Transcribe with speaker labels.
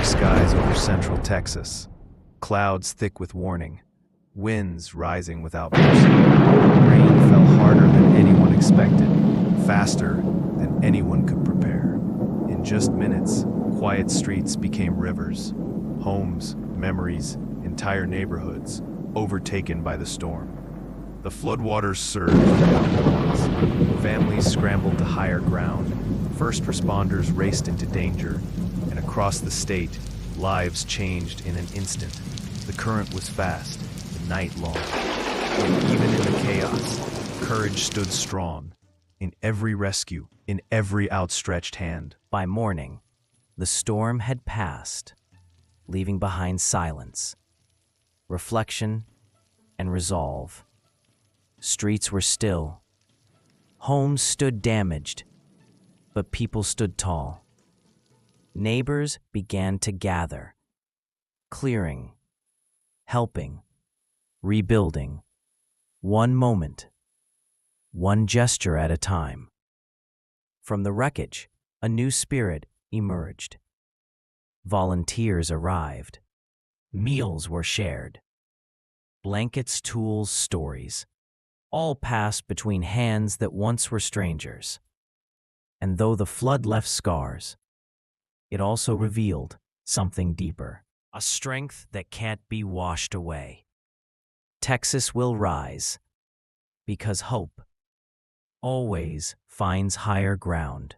Speaker 1: skies over central Texas, clouds thick with warning, winds rising without mercy. Rain fell harder than anyone expected, faster than anyone could prepare. In just minutes, quiet streets became rivers, homes, memories, entire neighborhoods, overtaken by the storm. The floodwaters surged without warnings. Families scrambled to higher ground. First responders raced into danger, and across the state, lives changed in an instant. The current was fast, the night long. Yet even in the chaos, courage stood strong. In every rescue, in every outstretched hand.
Speaker 2: By morning, the storm had passed, leaving behind silence, reflection, and resolve. Streets were still. Homes stood damaged, but people stood tall. Neighbors began to gather, clearing, helping, rebuilding, one moment, one gesture at a time. From the wreckage, a new spirit emerged. Volunteers arrived. Meals were shared. Blankets, tools, stories, all passed between hands that once were strangers. And though the flood left scars, it also revealed something deeper, a strength that can't be washed away. Texas will rise, because hope always finds higher ground.